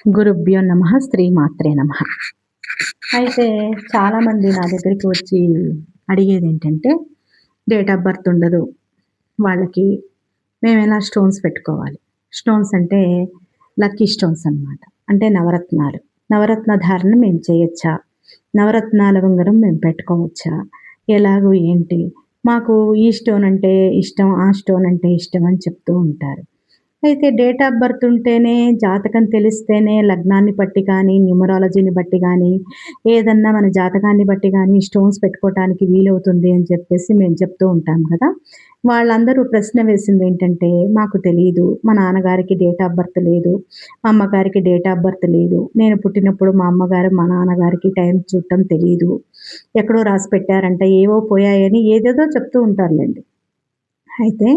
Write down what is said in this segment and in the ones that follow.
గురుభ్యో నమః శ్రీమాత్రే నమః. అయితే చాలామంది నా దగ్గరికి వచ్చి అడిగేదేంటంటే, డేట్ ఆఫ్ బర్త్ ఉండదు వాళ్ళకి. మేమెలా స్టోన్స్ పెట్టుకోవాలి? స్టోన్స్ అంటే లక్కీ స్టోన్స్ అనమాట. అంటే నవరత్నాలు. నవరత్న ధారణ మేము చేయొచ్చా? నవరత్నాల ఉంగరం మేము పెట్టుకోవచ్చా? ఎలాగో ఏంటి? మాకు ఈ స్టోన్ అంటే ఇష్టం, ఆ స్టోన్ అంటే ఇష్టం అని చెప్తూ ఉంటారు. అయితే డేట్ ఆఫ్ బర్త్ ఉంటేనే, జాతకం తెలిస్తేనే లగ్నాన్ని బట్టి కానీ, న్యూమరాలజీని బట్టి గానీ, ఏదన్నా మన జాతకాన్ని బట్టి గానీ స్టోన్స్ పెట్టుకోవటానికి వీలవుతుంది అని చెప్పేసి మేము చెప్తూ ఉంటాం కదా! వాళ్ళందరూ ప్రశ్న వేసిందేంటంటే, "మాకు తెలీదు. మా నాన్నగారికి డేట్ ఆఫ్ బర్త్ లేదు. మా అమ్మగారికి డేట్ ఆఫ్ బర్త్ లేదు. నేను పుట్టినప్పుడు మా అమ్మగారు, మా నాన్నగారికి టైం చూడటం తెలీదు. ఎక్కడో రాసి పెట్టారంట, ఏవో పోయాయని" ఏదేదో చెప్తూ ఉంటారులెండి. అయితే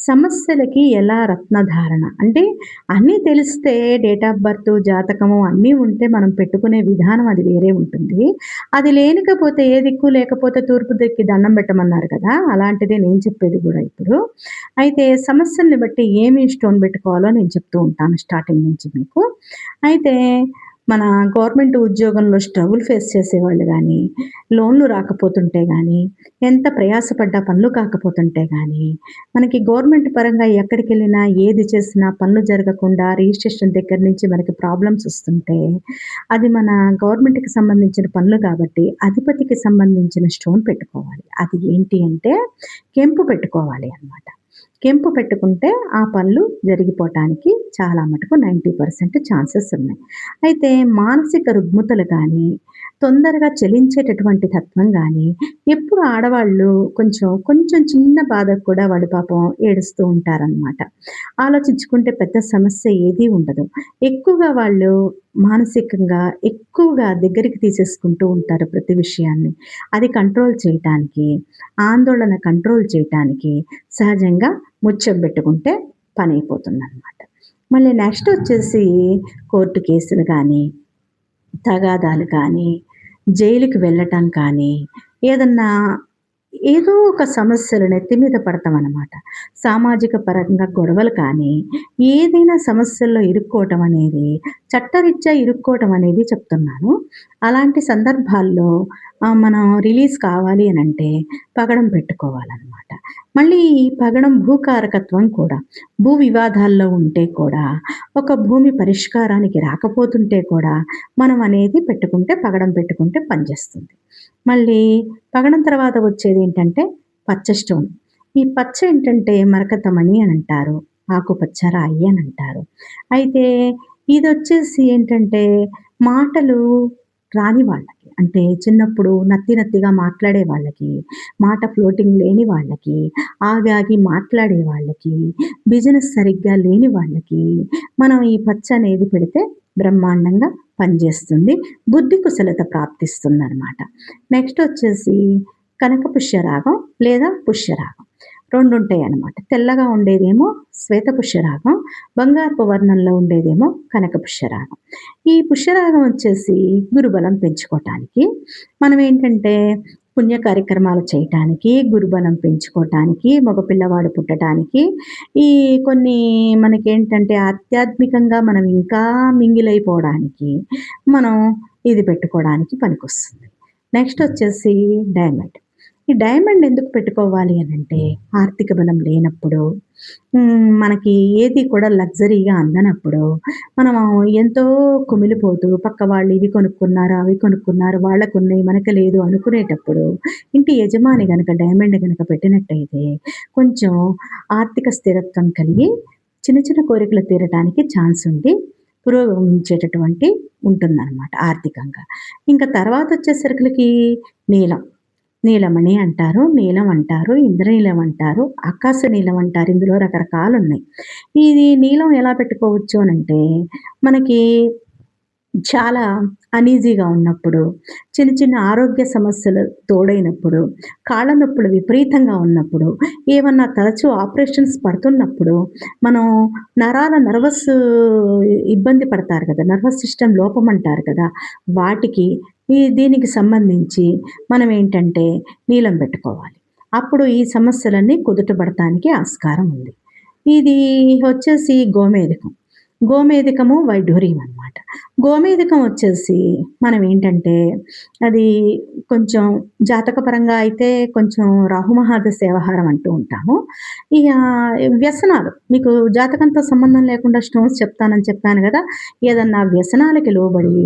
సమస్యలకి ఎలా రత్నధారణ అంటే అన్నీ తెలిస్తే డేట్ ఆఫ్ బర్త్, జాతకము అన్నీ ఉంటే మనం పెట్టుకునే విధానం అది వేరే ఉంటుంది. అది లేనికపోతే ఏ దిక్కు లేకపోతే తూర్పు దిక్కి దండం పెట్టమన్నారు కదా! అలాంటిదే నేను చెప్పేది గూడా ఇప్పుడు. అయితే సమస్యల్ని బట్టి ఏమి స్టోన్ పెట్టుకోవాలో నేను చెప్తూ ఉంటాను స్టార్టింగ్ నుంచి మీకు. అయితే మన గవర్నమెంట్ ఉద్యోగంలో స్ట్రగుల్ ఫేస్ చేసేవాళ్ళు గానీ, లోన్‌లు రాకపోతుంటే గానీ, ఎంత ప్రయాసపడ్డా పనులు కాకపోతుంటే గానీ, మనకి గవర్నమెంట్ పరంగా ఎక్కడికెళ్ళినా, ఏది చేసినా పనులు జరగకుండా రిజిస్ట్రేషన్ దగ్గర నుంచి మనకి ప్రాబ్లమ్స్ వస్తుంటే, అది మన గవర్నమెంట్‌కి సంబంధించిన పనులు కాబట్టి, అధిపతికి సంబంధించిన స్టోన్ పెట్టుకోవాలి. అది ఏంటి అంటే, కెంపు పెట్టుకోవాలి అన్నమాట. కెంపు పెట్టుకుంటే ఆ పనులు జరిగిపోవటానికి చాలా మటుకు 90% ఛాన్సెస్ ఉన్నాయి. అయితే మానసిక రుగ్మతలు గానీ, తొందరగా చలించేటటువంటి తత్వం గానీ, ఎప్పుడు ఆడవాళ్ళు కొంచెం చిన్న బాధకు కూడా వాళ్ళు పాపం ఏడుస్తూ ఉంటారనమాట. ఆలోచించుకుంటే పెద్ద సమస్య ఏదీ ఉండదు. ఎక్కువగా వాళ్ళు మానసికంగా ఎక్కువగా దగ్గరికి తీసేసుకుంటూ ఉంటారు ప్రతి విషయాన్ని. అది కంట్రోల్ చేయటానికి, ఆందోళన కంట్రోల్ చేయటానికి సహజంగా ముచ్చెం పెట్టుకుంటే పనైపోతుందనమాట. మళ్ళీ నెక్స్ట్ వచ్చేసి కోర్టు కేసులు గానీ, తగాదాలు కానీ, జైలుకి వెళ్ళటం కానీ, ఏదన్నా ఏదో ఒక సమస్యలు నెత్తి మీద పడతామనమాట. సామాజిక పరంగా గొడవలు కానీ, ఏదైనా సమస్యల్లో ఇరుక్కోవటం అనేది, చట్టరీత్యా ఇరుక్కోవటం అనేది చెప్తున్నాను. అలాంటి సందర్భాల్లో మనం రిలీజ్ కావాలి అనంటే పగడం పెట్టుకోవాలనమాట. మళ్ళీ ఈ పగడం భూకారకత్వం కూడా. భూ వివాదాల్లో ఉంటే కూడా, ఒక భూమి పరిష్కారానికి రాకపోతుంటే కూడా, మనం అనేది పెట్టుకుంటే పగడం పెట్టుకుంటే పనిచేస్తుంది. మళ్ళీ పగడం తర్వాత వచ్చేదేంటంటే పచ్చ స్టోన్. ఈ పచ్చ ఏంటంటే మరకతమణి అనంటారు. ఆకుపచ్చ రాయి అనంటారు. అయితే ఇదొచ్చేసి ఏంటంటే మాటలు రాని వాళ్ళకి అంటే చిన్నప్పుడు నత్తి నత్తిగా మాట్లాడే వాళ్ళకి, మాట ఫ్లోటింగ్ లేని వాళ్ళకి, ఆగి ఆగి మాట్లాడే వాళ్ళకి, బిజినెస్ సరిగ్గా లేని వాళ్ళకి మనం ఈ పచ్చ అనేది పెడితే బ్రహ్మాండంగా పనిచేస్తుంది. బుద్ధి కుశలత ప్రాప్తిస్తుందనమాట. నెక్స్ట్ వచ్చేసి కనక పుష్యరాగం లేదా పుష్యరాగం. 2 ఉంటాయన్నమాట. తెల్లగా ఉండేదేమో శ్వేత పుష్యరాగం, బంగారపు వర్ణంలో ఉండేదేమో కనక పుష్యరాగం. ఈ పుష్యరాగం వచ్చేసి గురుబలం పెంచుకోవటానికి, మనమేంటంటే పుణ్య కార్యక్రమాలు చేయటానికి, గురుబలం పెంచుకోవటానికి, మగ పిల్లవాడు పుట్టటానికి, ఈ కొన్ని మనకేంటంటే ఆధ్యాత్మికంగా మనం ఇంకా మింగిలైపోవడానికి మనం ఇది పెట్టుకోవడానికి పనికొస్తుంది. నెక్స్ట్ వచ్చేసి డైమండ్. ఈ డైమండ్ ఎందుకు పెట్టుకోవాలి అనంటే, ఆర్థిక బలం లేనప్పుడు, మనకి ఏది కూడా లగ్జరీగా అందనప్పుడు, మనం ఎంతో కుమిలిపోతూ పక్క వాళ్ళు ఇవి కొనుక్కున్నారు, అవి కొనుక్కున్నారు, వాళ్ళకున్నయి మనకు లేదు అనుకునేటప్పుడు, ఇంటి యజమాని గనక డైమండ్ గనక పెట్టినట్టయితే, కొంచెం ఆర్థిక స్థిరత్వం కలిగి చిన్న చిన్న కోరికలు తీరటానికి ఛాన్స్ ఉండి, పురోగమించేటటువంటి ఉంటుందనమాట ఆర్థికంగా. ఇంకా తర్వాతొచ్చేసరికలకి నీలం. నీలమణి అంటారు, నీలం అంటారు, ఇంద్రనీలం అంటారు, ఆకాశ నీలం అంటారు. ఇందులో రకరకాలున్నాయి. ఇది నీలం ఎలా పెట్టుకోవచ్చు అనంటే, మనకి చాలా అనీజీగా ఉన్నప్పుడు, చిన్న చిన్న ఆరోగ్య సమస్యలు తోడైనప్పుడు, కాళ్ళ నొప్పులు విపరీతంగా ఉన్నప్పుడు, ఏమన్నా తరచూ ఆపరేషన్స్ పడుతున్నప్పుడు, మనం నర్వస్ ఇబ్బంది పడతారు కదా! నర్వస్ సిస్టమ్ లోపం అంటారు కదా! వాటికి దీనికి సంబంధించి మనమేంటంటే నీలం పెట్టుకోవాలి. అప్పుడు ఈ సమస్యలన్నీ కుదుటపడటానికి ఆస్కారం ఉంది. ఇది వచ్చేసి గోమేధికం. గోమేధికము వైఢూర్యం అనమాట. గోమేధికం వచ్చేసి మనం ఏంటంటే, అది కొంచెం జాతకపరంగా అయితే కొంచెం రాహుమహాదశ వ్యవహారం అంటూ ఉంటాము. ఇక వ్యసనాలు మీకు జాతకంతో సంబంధం లేకుండా స్టోన్స్ చెప్తానని చెప్పాను గదా! ఏదన్నా వ్యసనాలకి లోబడి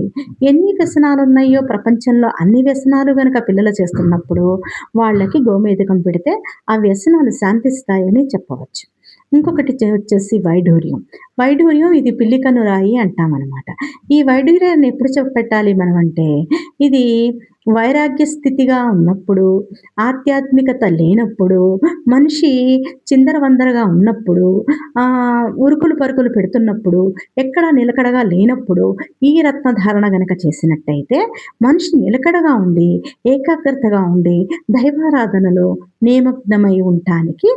ఎన్ని వ్యసనాలున్నాయో ప్రపంచంలో అన్ని వ్యసనాలు గనక పిల్లలు చేస్తున్నప్పుడు వాళ్ళకి గోమేధికం పెడితే ఆ వ్యసనాలు శాంతిస్తాయని చెప్పవచ్చు. ఇంకొకటి వచ్చేసి వైఢూర్యం. వైఢూర్యం ఇది పిల్లి కన్ను రాయి అంటామనమాట. ఈ వైఢూర్యాన్ని ఎప్పుడు పెట్టాలి మనమంటే, ఇది వైరాగ్య స్థితిగా ఉన్నప్పుడు, ఆధ్యాత్మికత లేనప్పుడు, మనిషి చిందరవందరగా ఉన్నప్పుడు, ఉరుకులు పరుగులు పెడుతున్నప్పుడు, ఎక్కడా నిలకడగా లేనప్పుడు ఈ రత్న ధారణ గనక చేసినట్టయితే మనిషి నిలకడగా ఉండి, ఏకాగ్రతగా ఉండి, దైవారాధనలో నిమగ్నమై ఉండటానికి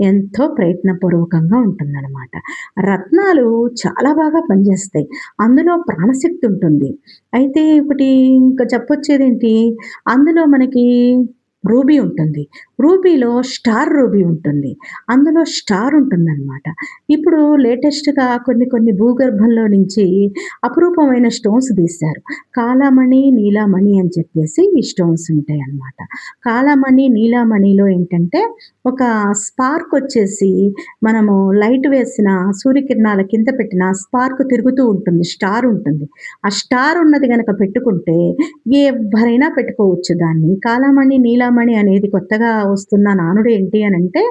ఎంతో ప్రయత్నపూర్వకంగా ఉంటుందనమాట. రత్నాలు చాలా బాగా పనిచేస్తాయి. అందులో ప్రాణశక్తి ఉంటుంది. అయితే ఒకటి ఇంకా చెప్పొచ్చేదేంటి, అందులో మనకి రూబీ ఉంటుంది. రూబీలో స్టార్ రూబీ ఉంటుంది. అందులో స్టార్ ఉంటుందనమాట. ఇప్పుడు లేటెస్ట్‌గా కొన్ని భూగర్భంలో నుంచి అపురూపమైన స్టోన్స్ తీశారు. కాలామణి, నీలామణి అని చెప్పేసి ఈ స్టోన్స్ ఉంటాయన్నమాట. కాలామణి, నీలామణిలో ఏంటంటే ఒక స్పార్క్ వచ్చేసి మనము లైట్ వేసిన సూర్యకిరణాల కింద పెట్టిన స్పార్క్ తిరుగుతూ ఉంటుంది. స్టార్ ఉంటుంది. ఆ స్టార్ ఉన్నది గనక పెట్టుకుంటే ఎవ్వరైనా పెట్టుకోవచ్చు దాన్ని. కాలామణి, నీలామణి అనేది కొత్తగా వస్తున్న నానుడు ఏంటి అనంటే,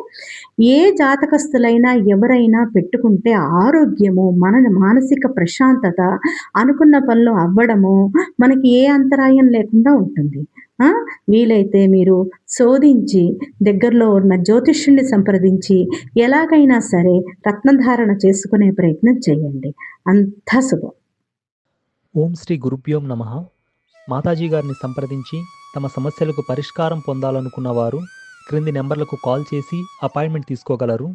ఏ జాతకస్తులైనా ఎవరైనా పెట్టుకుంటే ఆరోగ్యము, మానసిక ప్రశాంతత, అనుకున్న పనులు అవ్వడము, మనకి ఏ అంతరాయం లేకుండా ఉంటుంది. ఆ! వీలైతే మీరు శోధించి దగ్గరలో ఉన్న జ్యోతిష్యుడిని సంప్రదించి ఎలాగైనా సరే రత్నధారణ చేసుకునే ప్రయత్నం చేయండి. అంతా శుభం. ఓం శ్రీ గురుభ్యోం నమః. మాతాజీ గారిని సంప్రదించి తమ సమస్యలకు పరిష్కారం పొందాలనుకున్న వారు క్రింది నెంబర్లకు కాల్ చేసి అపాయింట్మెంట్ తీసుకోగలరు.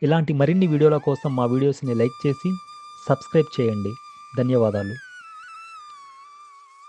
ఇలాంటి మరిన్ని వీడియోల కోసం మా వీడియోస్ని లైక్ చేసి సబ్స్క్రైబ్ చేయండి. ధన్యవాదాలు.